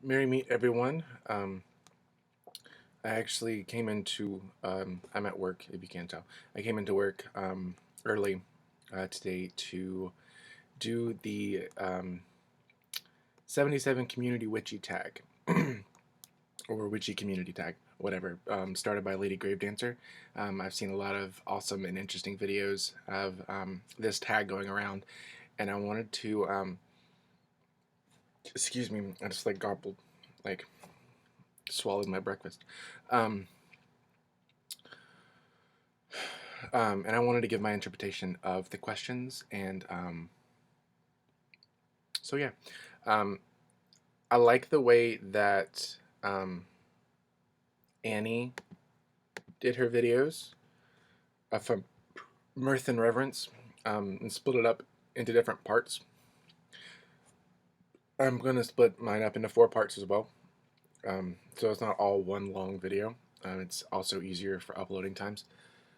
Merry meet everyone. I actually came into, I'm at work, if you can't tell. I came into work early today to do the 77 Community Witchy Tag, or Witchy Community Tag, whatever, started by Lady Gravedancer. I've seen a lot of awesome and interesting videos of this tag going around, and I wanted to, excuse me, I just like gobbled, like swallowed my breakfast. Um, and I wanted to give my interpretation of the questions. And so, yeah, um, I like the way that Annie did her videos from Mirth and Reverence and split it up into different parts. I'm going to split mine up into 4 parts as well. So it's not all one long video. It's also easier for uploading times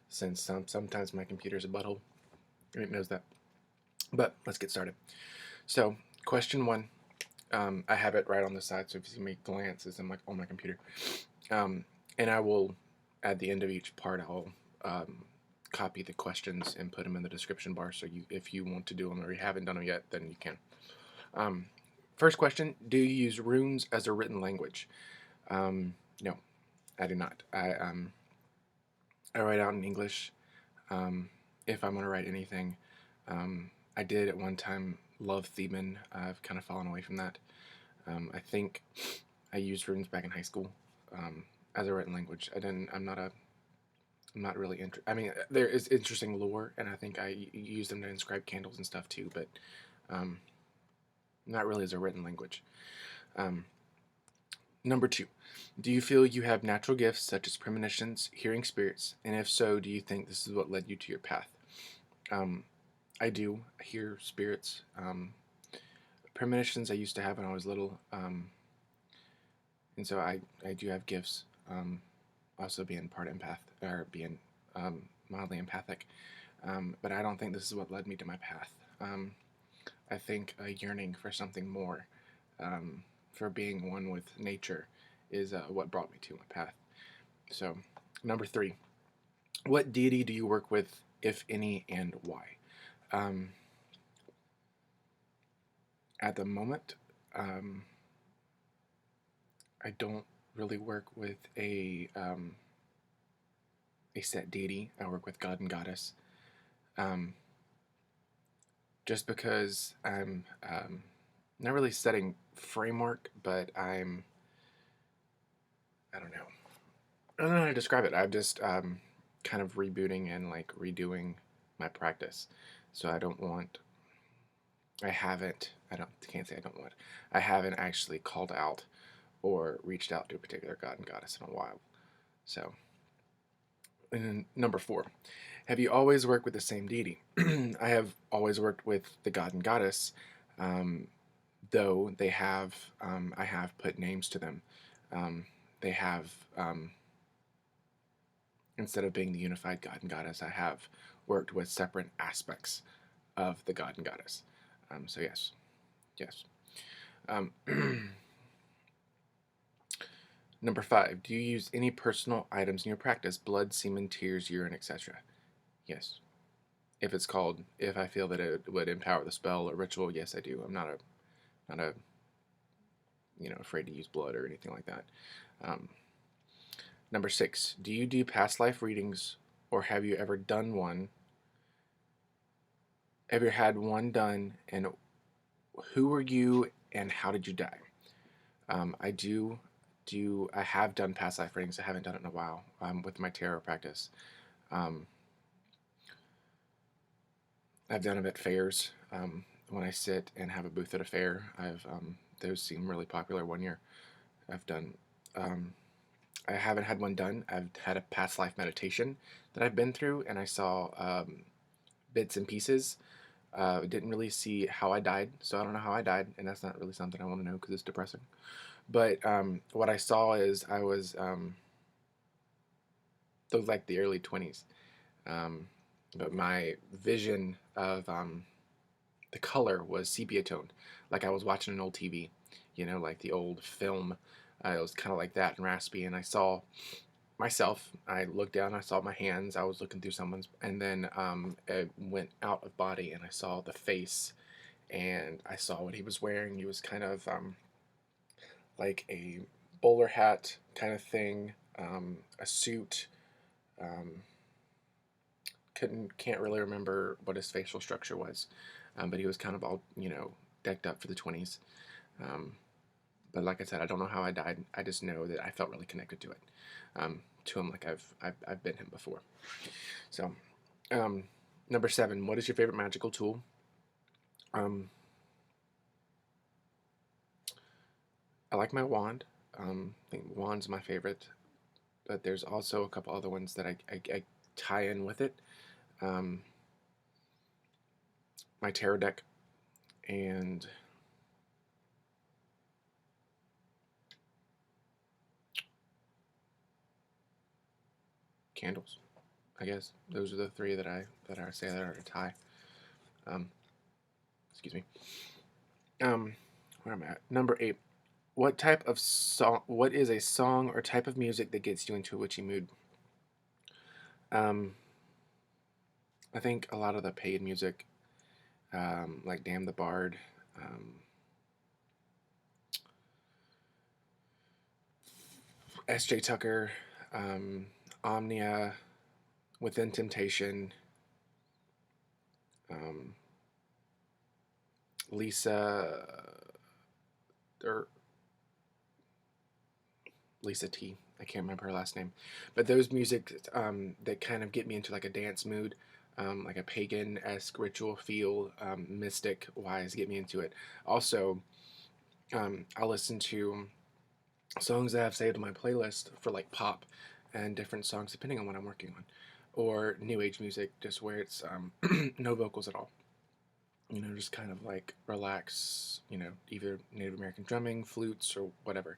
since sometimes my computer's a butthole. It knows that. But let's get started. So, question 1. I have it right on the side, so if you see me glance, it's on my computer. And I will, at the end of each part, I'll copy the questions and put them in the description bar. So if you want to do them or you haven't done them yet, then you can. First question: do you use runes as a written language? No, I do not. I write out in English. If I'm going to write anything, I did at one time love semen. I've kind of fallen away from that. I think I used runes back in high school as a written language. I'm not really interested. I mean, there is interesting lore, and I think I use them to inscribe candles and stuff too, but um, not really as a written language. Um, Number 2, do you feel you have natural gifts such as premonitions, hearing spirits, and if so, do you think this is what led you to your path? Um, I do hear spirits. Premonitions I used to have when I was little, and so I do have gifts. Also being part empath or being mildly empathic, but I don't think this is what led me to my path. I think a yearning for something more, for being one with nature, is what brought me to my path. So, number 3, what deity do you work with, if any, and why? Um, at the moment, I don't really work with a set deity. I work with God and Goddess. Um, just because I'm not really setting framework, but I don't know. I don't know how to describe it. I'm just kind of rebooting and like redoing my practice. So can't say I don't want. I haven't actually called out or reached out to a particular god and goddess in a while. So, and then number 4, have you always worked with the same deity? I have always worked with the god and goddess, um, though I have put names to them. They have, instead of being the unified god and goddess, I have worked with separate aspects of the god and goddess. So yes, yes. Um, Number 5, do you use any personal items in your practice? Blood, semen, tears, urine, etc. Yes. If I feel that it would empower the spell or ritual, yes, I do. I'm not a afraid to use blood or anything like that. Um, Number 6, do you do past life readings, or have you ever done one? Have you had one done, and who were you, and how did you die? I do. I have done past life readings. I haven't done it in a while with my tarot practice. Um, I've done them at fairs. When I sit and have a booth at a fair, those seem really popular. One year, I've done. Um, I haven't had one done. I've had a past life meditation that I've been through, and I saw bits and pieces. Didn't really see how I died, so I don't know how I died, and that's not really something I want to know because it's depressing. But what I saw is I was those like the early 20s, but my vision of the color was sepia toned, like I was watching an old TV, you know, like the old film. It was kind of like that and raspy, and I saw myself. I looked down, I saw my hands, I was looking through someone's, and then it went out of body, and I saw the face, and I saw what he was wearing. He was kind of like a bowler hat kind of thing, a suit. Um, can't really remember what his facial structure was, but he was kind of all, you know, decked up for the 20s. Um, but like I said, I don't know how I died. I just know that I felt really connected to it, to him, like I've been him before. So, um, number 7. What is your favorite magical tool? Um, I like my wand. I think wand's my favorite, but there's also a couple other ones that I tie in with it. Um, my tarot deck and candles. I guess those are the 3 that I say that are a tie. Um, excuse me. Where am I at? Number 8. What type of song? What is a song or type of music that gets you into a witchy mood? Um, I think a lot of the paid music, like Damn the Bard, S.J. Tucker, Omnia, Within Temptation, um, Lisa, or Lisa T. I can't remember her last name, but those music that kind of get me into like a dance mood, like a pagan-esque ritual feel, mystic wise, get me into it. Also, I'll listen to songs that I've saved on my playlist for like pop and different songs depending on what I'm working on, or new age music, just where it's no vocals at all. You know, just kind of like relax. You know, either Native American drumming, flutes, or whatever.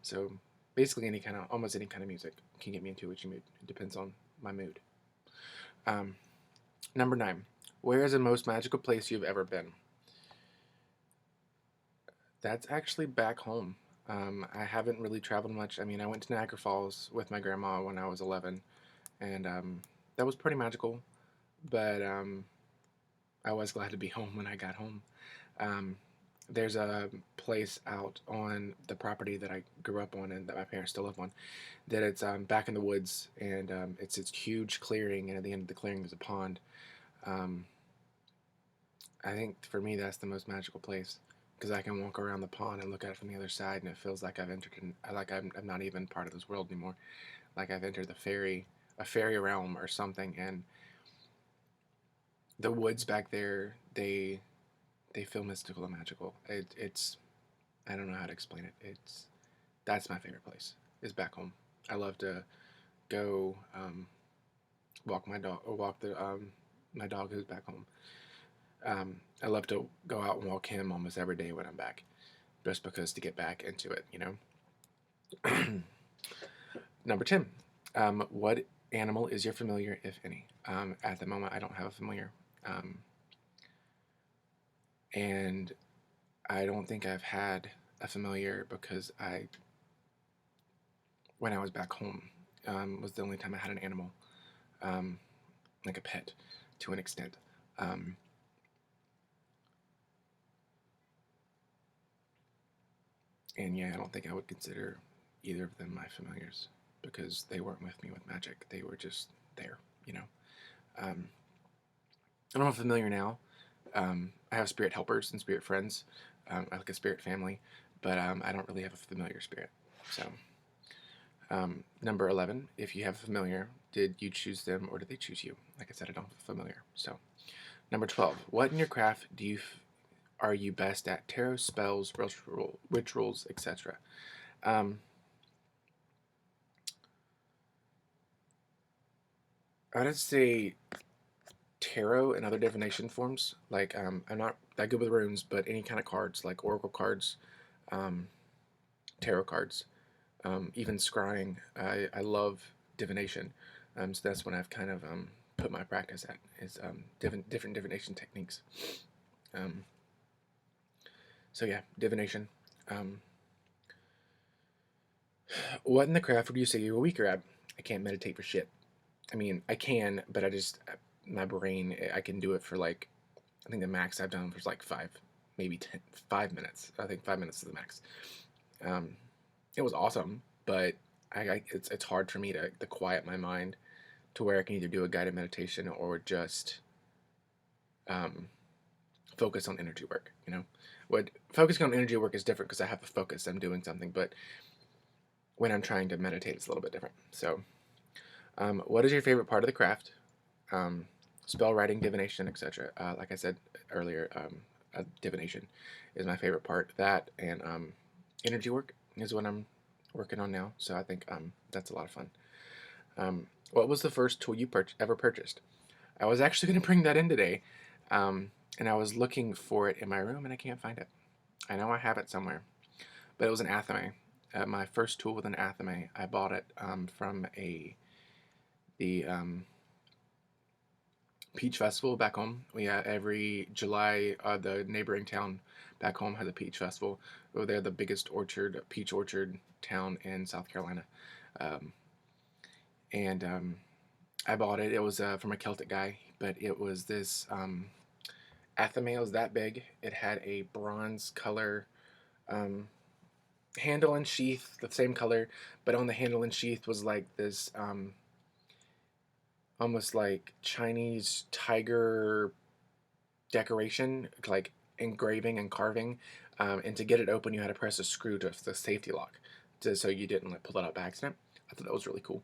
So basically, almost any kind of music can get me into a witchy mood. It depends on my mood. Um, Number 9. Where is the most magical place you've ever been? That's actually back home. I haven't really traveled much. I mean, I went to Niagara Falls with my grandma when I was 11, and that was pretty magical. But I was glad to be home when I got home. Um, there's a place out on the property that I grew up on and that my parents still live on. That it's back in the woods, and it's this huge clearing, and at the end of the clearing there's a pond. Um, I think for me that's the most magical place because I can walk around the pond and look at it from the other side, and it feels like I've entered in, like I'm not even part of this world anymore. Like I've entered a fairy realm or something, and the woods back there, they feel mystical and magical. It's I don't know how to explain it. That's my favorite place. Is back home. I love to go walk my dog or walk the my dog who's back home. I love to go out and walk him almost every day when I'm back, just because to get back into it, you know. Number 10. What animal is your familiar, if any? At the moment, I don't have a familiar. And I don't think I've had a familiar because when I was back home, was the only time I had an animal, um, like a pet, to an extent. Um, and yeah, I don't think I would consider either of them my familiars because they weren't with me with magic. They were just there, you know. Um, I don't have a familiar now. I have spirit helpers and spirit friends. I like a spirit family, but I don't really have a familiar spirit. So, number 11, if you have a familiar, did you choose them or did they choose you? Like I said, I don't have a familiar. So, number 12, what in your craft are you best at? Tarot, spells, rituals, etc. Um, I would say tarot and other divination forms. Like I'm not that good with runes, but any kind of cards, like oracle cards, um, tarot cards, even scrying. I love divination, so that's when I've kind of put my practice at is different divination techniques. Um, so yeah, divination. Um, what in the craft would you say you're weaker at? I can't meditate for shit. I mean, I can, but my brain, I can do it for like, I think the max I've done was like 5 minutes. I think 5 minutes is the max. Um, it was awesome, but it's hard for me to quiet my mind to where I can either do a guided meditation or just um, focus on energy work. What focusing on energy work is different because I have a focus. I'm doing something, but when I'm trying to meditate, it's a little bit different. So, what is your favorite part of the craft? Spell writing, divination, etc. Like I said earlier, divination is my favorite part. That and energy work is what I'm working on now. So I think that's a lot of fun. What was the first tool you ever purchased? I was actually going to bring that in today, and I was looking for it in my room, and I can't find it. I know I have it somewhere, but it was an athame. My first tool with an athame. I bought it from the Peach Festival back home. Every July, the neighboring town back home has a peach festival. They're the biggest peach orchard town in South Carolina, um, and I bought it. It was from a Celtic guy, but it was this athame. It was that big. It had a bronze color um, handle and sheath, the same color, but on the handle and sheath was like this almost like Chinese tiger decoration, like engraving and carving. And to get it open, you had to press a screw to the safety lock, so you didn't like pull it out by accident. I thought that was really cool.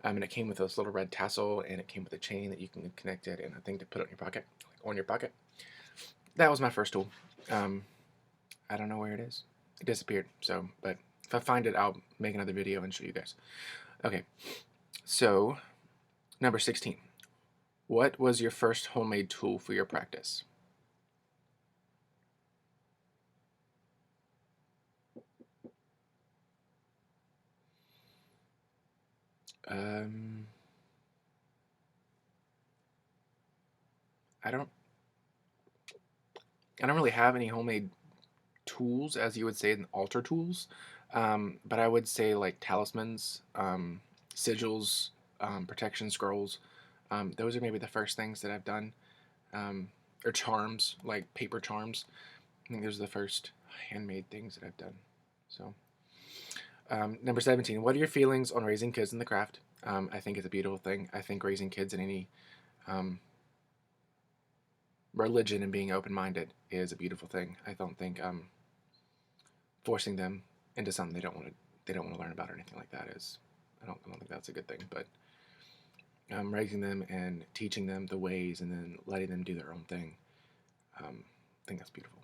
And it came with this little red tassel, and it came with a chain that you can connect it, and a thing to put it in your pocket, like on your pocket. That was my first tool. I don't know where it is. It disappeared. So, but if I find it, I'll make another video and show you guys. Okay, so number 16. What was your first homemade tool for your practice? Um, I don't. I don't really have any homemade tools, as you would say, in altar tools. But I would say like talismans, sigils, protection scrolls. Those are maybe the first things that I've done. Um, or charms, like paper charms. I think those are the first handmade things that I've done. So, number 17. What are your feelings on raising kids in the craft? I think it's a beautiful thing. I think raising kids in any um, religion and being open-minded is a beautiful thing. I don't think forcing them into something they don't want to learn about or anything like that is I don't think that's a good thing. But raising them and teaching them the ways and then letting them do their own thing, I think that's beautiful.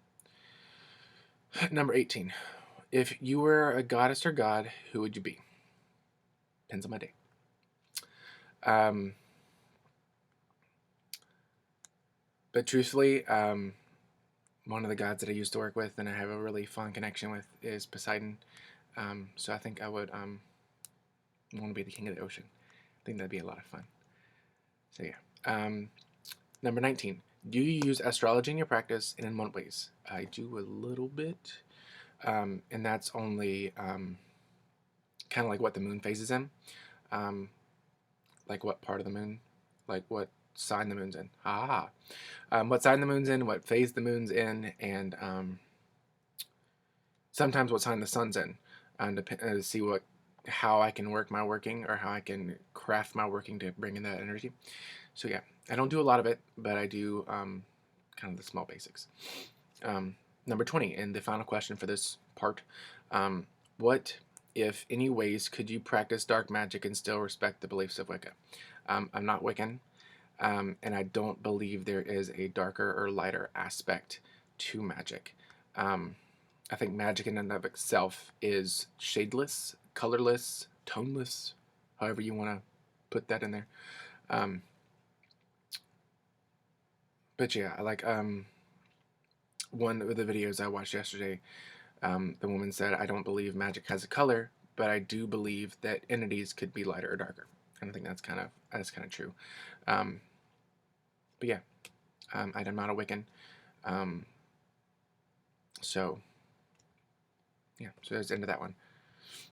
Number 18. If you were a goddess or god, who would you be? Depends on my day. But truthfully, one of the gods that I used to work with and I have a really fun connection with is Poseidon. So I think I would want to be the king of the ocean. I think that'd be a lot of fun. So yeah. Number 19. Do you use astrology in your practice, and in what ways? I do a little bit, and that's only kind of like what the moon phases in, like what part of the moon, like what sign the moon's in. What sign the moon's in, what phase the moon's in, and sometimes what sign the sun's in, to see how I can work my working or how I can craft my working to bring in that energy. So yeah, I don't do a lot of it, but I do kind of the small basics. Number 20, and the final question for this part. What, if any ways, could you practice dark magic and still respect the beliefs of Wicca? I'm not Wiccan, and I don't believe there is a darker or lighter aspect to magic. I think magic in and of itself is shadeless, colorless, toneless, however you want to put that in there. But yeah, like one of the videos I watched yesterday, the woman said, "I don't believe magic has a color, but I do believe that entities could be lighter or darker." And I think that's kind of true. But yeah, I'm not a Wiccan, so yeah, so that's the end of that one.